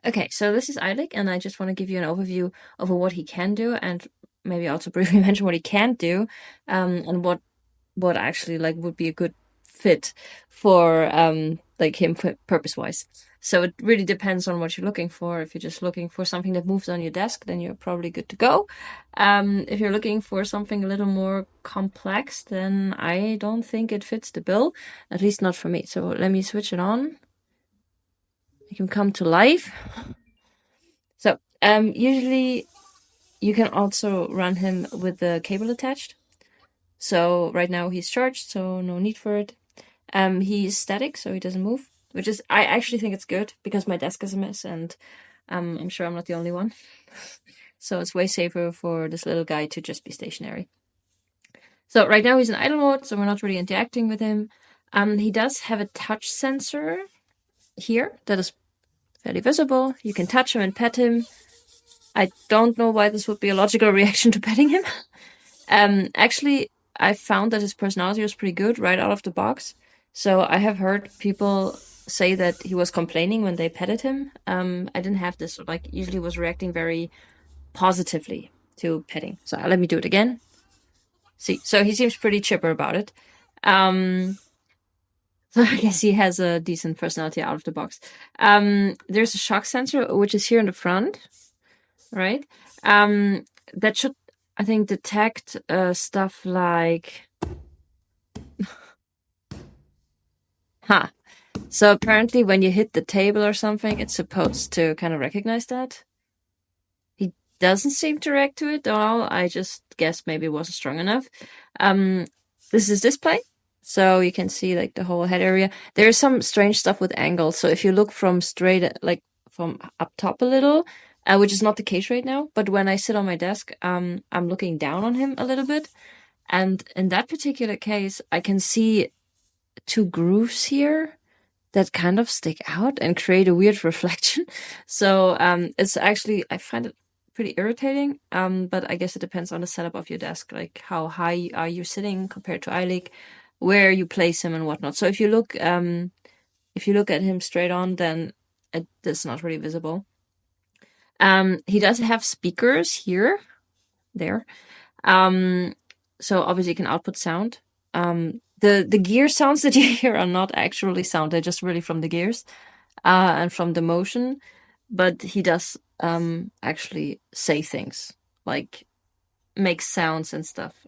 Okay, so this is Eilik, and I just want to give you an overview of what he can do, and maybe also briefly mention what he can't do, and what actually like would be a good fit for like him purpose wise. So it really depends on what you're looking for. If you're just looking for something that moves on your desk, then you're probably good to go. If you're looking for something a little more complex, then I don't think it fits the bill, at least not for me. So let me switch it on. You can come to life. So usually you can also run him with the cable attached. So right now he's charged, so no need for it. He's static, so he doesn't move, which is, I actually think it's good because my desk is a mess and I'm sure I'm not the only one. So it's way safer for this little guy to just be stationary. So right now he's in idle mode, so we're not really interacting with him. He does have a touch sensor here that is fairly visible. You can touch him and pet him. I don't know why this would be a logical reaction to petting him. Actually, I found that his personality was pretty good right out of the box. So I have heard people say that he was complaining when they petted him. I didn't have this, like, usually was reacting very positively to petting. So let me do it again. See, so he seems pretty chipper about it. So I guess he has a decent personality out of the box. There's a shock sensor, which is here in the front, right? That should, I think, detect stuff like... Huh. So apparently when you hit the table or something, it's supposed to kind of recognize that. He doesn't seem to react to it at all. I just guess maybe it wasn't strong enough. This is display. So you can see like the whole head area. There is some strange stuff with angles. So if you look from straight, like from up top a little, which is not the case right now, but when I sit on my desk, I'm looking down on him a little bit. And in that particular case, I can see two grooves here that kind of stick out and create a weird reflection. So it's actually, I find it pretty irritating, but I guess it depends on the setup of your desk, like how high are you sitting compared to Eilik, where you place him and whatnot. So if you look at him straight on, then it's not really visible. He does have speakers here, there. So obviously you can output sound. The gear sounds that you hear are not actually sound; they're just really from the gears and from the motion. But he does actually say things, like make sounds and stuff.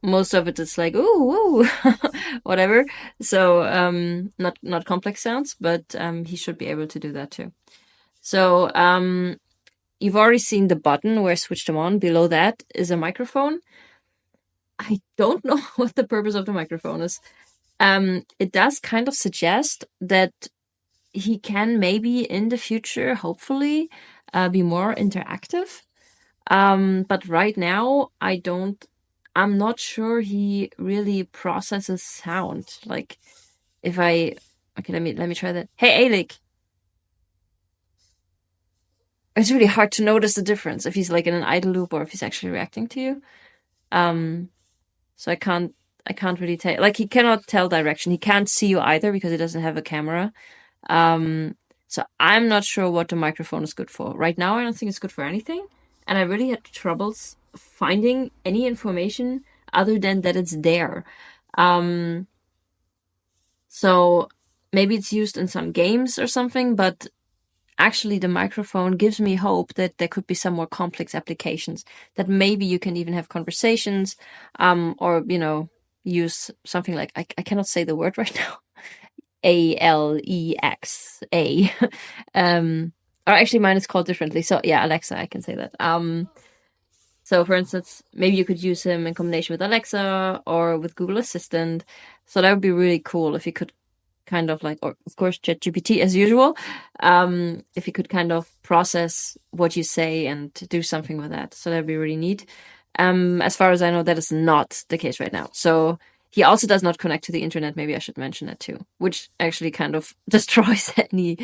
Most of it is like ooh, ooh, whatever. So not complex sounds, but he should be able to do that too. So you've already seen the button where I switched them on. Below that is a microphone. I don't know what the purpose of the microphone is. It does kind of suggest that he can maybe in the future, hopefully, be more interactive. But right now, I'm not sure he really processes sound. Like okay, let me try that. Hey, Eilik. It's really hard to notice the difference if he's like in an idle loop or if he's actually reacting to you. So I can't really tell. Like he cannot tell direction. He can't see you either because he doesn't have a camera. So I'm not sure what the microphone is good for. Right now, I don't think it's good for anything. And I really had troubles finding any information other than that it's there. So maybe it's used in some games or something, but actually the microphone gives me hope that there could be some more complex applications, that maybe you can even have conversations, or, use something like, I cannot say the word right now, Alexa. Or actually mine is called differently. So yeah, Alexa, I can say that. So for instance, maybe you could use him in combination with Alexa or with Google Assistant. So that would be really cool if you could kind of like, or of course, ChatGPT as usual, if you could kind of process what you say and do something with that. So that'd be really neat. As far as I know, that is not the case right now. So he also does not connect to the internet. Maybe I should mention that too, which actually kind of destroys any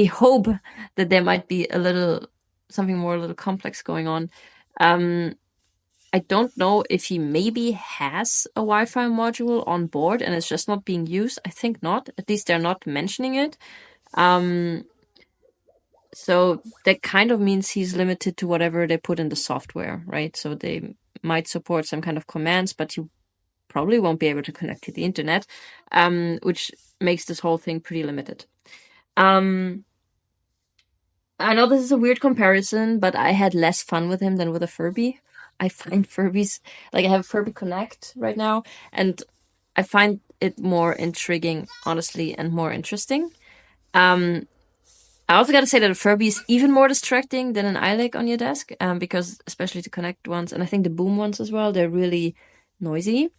hope that there might be something more a little complex going on. I don't know if he maybe has a Wi-Fi module on board and it's just not being used. I think not. At least they're not mentioning it. Um, so that kind of means he's limited to whatever they put in the software, right? So they might support some kind of commands, but you probably won't be able to connect to the internet, which makes this whole thing pretty limited. Um, I know this is a weird comparison, but I had less fun with him than with a Furby. I find Furbies, like I have Furby Connect right now, and I find it more intriguing, honestly, and more interesting. Um, I also got to say that a Furby is even more distracting than an Eilik on your desk, because especially the Connect ones, and I think the Boom ones as well, they're really noisy.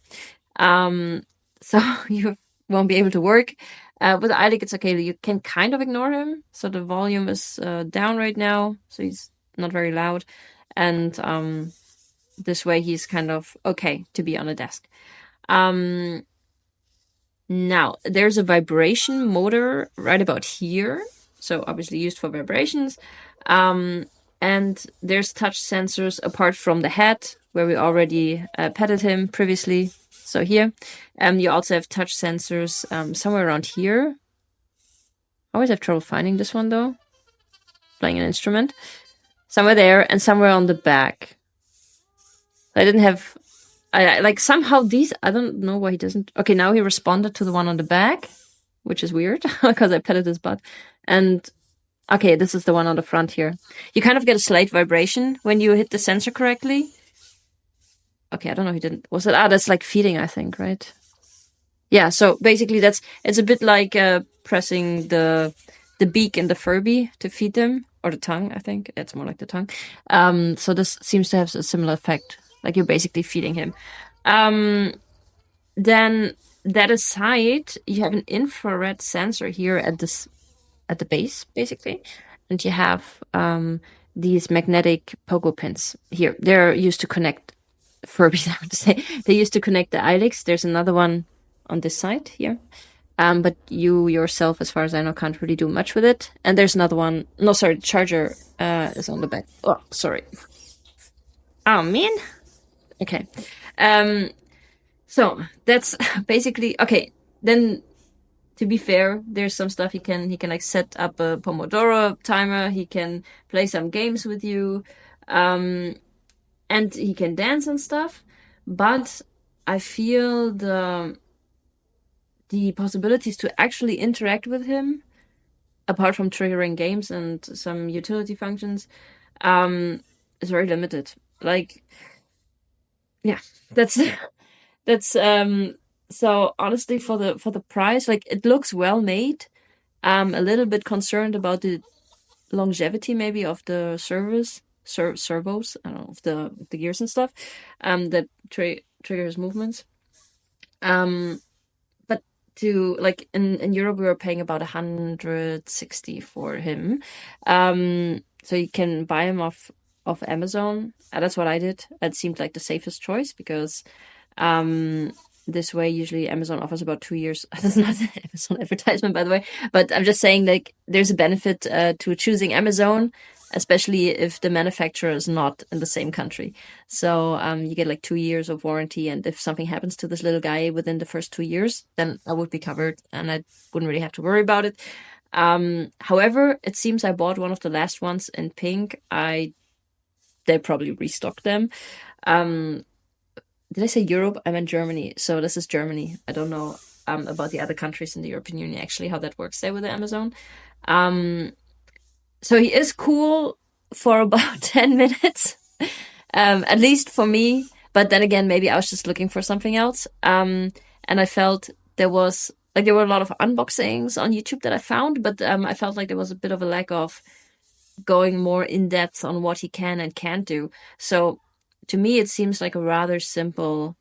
Um, so you won't be able to work. With Eilik, it's okay. You can kind of ignore him. So the volume is down right now, so he's not very loud, and this way he's kind of okay to be on a desk. Um, Now, there's a vibration motor right about here. So obviously used for vibrations. Um, and there's touch sensors apart from the head, where we already petted him previously. So here. You also have touch sensors somewhere around here. I always have trouble finding this one though. Playing an instrument. Somewhere there and somewhere on the back. I didn't have... I like somehow these... I don't know why he doesn't... Okay, now he responded to the one on the back, which is weird because I petted his butt. And okay, this is the one on the front here. You kind of get a slight vibration when you hit the sensor correctly. Okay, I don't know. He didn't. Was it? That's like feeding, I think, right? Yeah. So basically, it's a bit like pressing the beak in the Furby to feed them, or the tongue. I think it's more like the tongue. So this seems to have a similar effect. Like you're basically feeding him. Then that aside, you have an infrared sensor here at the base, basically, and you have these magnetic pogo pins here. They're used to connect Furbies. I would say they used to connect the Eiliks. There's another one on this side here. But you yourself, as far as I know, can't really do much with it. And there's another one. No, sorry, the charger is on the back. Oh, sorry. Oh, man. Okay. So that's basically okay. Then, to be fair, there's some stuff he can like set up a Pomodoro timer. He can play some games with you, and he can dance and stuff. But I feel the possibilities to actually interact with him, apart from triggering games and some utility functions, is very limited. Like, yeah, that's that's so honestly for the price, like it looks well made. I'm a little bit concerned about the longevity maybe of the servos, I don't know, of the gears and stuff, that triggers movements. Um, but to like in Europe we were paying about 160 for him. So you can buy him off Amazon. That's what I did. It seemed like the safest choice because this way, usually Amazon offers about 2 years. That's not an Amazon advertisement, by the way, but I'm just saying like there's a benefit to choosing Amazon, especially if the manufacturer is not in the same country. So you get like 2 years of warranty, and if something happens to this little guy within the first 2 years, then I would be covered, and I wouldn't really have to worry about it. However, it seems I bought one of the last ones in pink. They probably restocked them. Did I say Europe? I meant Germany. So this is Germany. I don't know about the other countries in the European Union, actually, how that works there with the Amazon. Um, so he is cool for about 10 minutes, at least for me. But then again, maybe I was just looking for something else. And I felt there were a lot of unboxings on YouTube that I found, but I felt like there was a bit of a lack of going more in depth on what he can and can't do. So to me, it seems like a rather simple,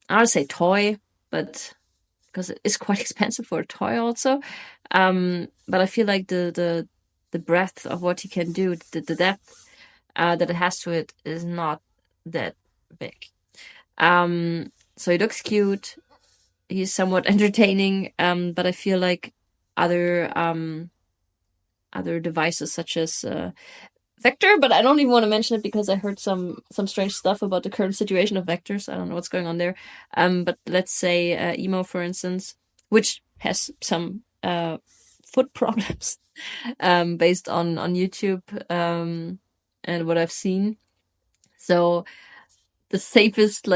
I would say toy, but because it is quite expensive for a toy also. But I feel like the breadth of what he can do, the depth that it has to it is not that big. So he looks cute. He's somewhat entertaining, but I feel like other other devices such as Vector, but I don't even want to mention it because I heard some strange stuff about the current situation of vectors. I don't know what's going on there. But let's say Emo, for instance, which has some foot problems, based on YouTube, and what I've seen. So the safest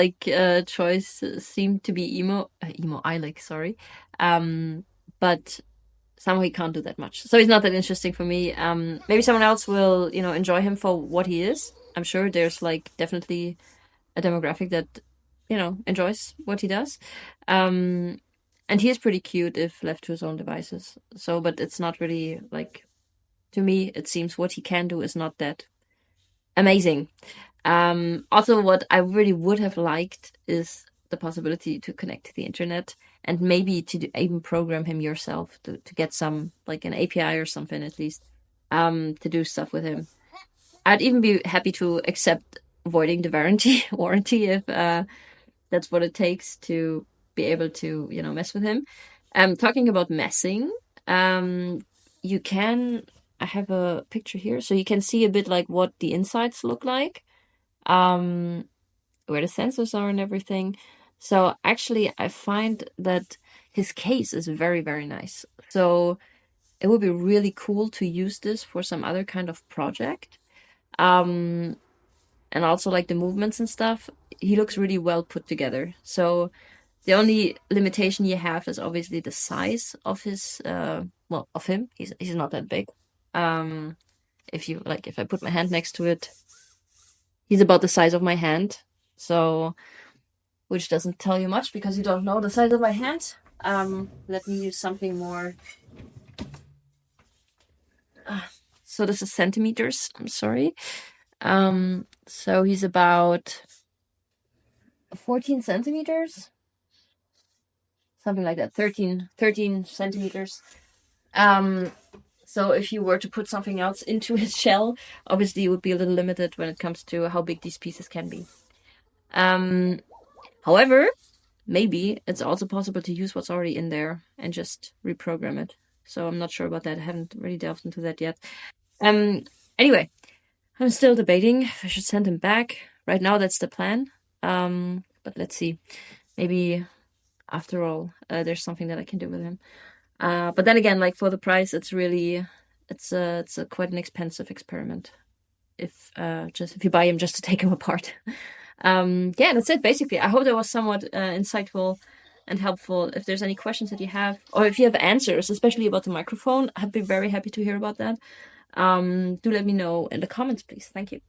choice seemed to be emo Eilik, sorry. But somehow he can't do that much. So he's not that interesting for me. Maybe someone else will, enjoy him for what he is. I'm sure there's like definitely a demographic that, enjoys what he does. Um, and he is pretty cute if left to his own devices. So, but it's not really like, to me, it seems what he can do is not that amazing. Also, what I really would have liked is the possibility to connect to the internet and maybe even program him yourself to get some, like an API or something at least, to do stuff with him. I'd even be happy to accept voiding the warranty if that's what it takes to be able to, mess with him. Talking about messing, you can. I have a picture here, so you can see a bit like what the insides look like, um, where the sensors are and everything. So actually, I find that his case is very, very nice. So it would be really cool to use this for some other kind of project. Um, and also like the movements and stuff, he looks really well put together. So the only limitation you have is obviously the size of his of him. He's not that big. Um, if I put my hand next to it, he's about the size of my hand. So which doesn't tell you much because you don't know the size of my hand. Let me use something more. So this is centimeters. I'm sorry. So he's about 14 centimeters, something like that. 13 centimeters. Um, so if you were to put something else into his shell, obviously it would be a little limited when it comes to how big these pieces can be. However, maybe it's also possible to use what's already in there and just reprogram it. So I'm not sure about that. I haven't really delved into that yet. Um, anyway, I'm still debating if I should send him back. Right now, that's the plan. But let's see. Maybe after all, there's something that I can do with him. But then again, like for the price, it's a quite an expensive experiment. If you buy him just to take him apart. Yeah, that's it basically. I hope that was somewhat insightful and helpful. If there's any questions that you have, or if you have answers, especially about the microphone, I'd be very happy to hear about that. Do let me know in the comments, please. Thank you.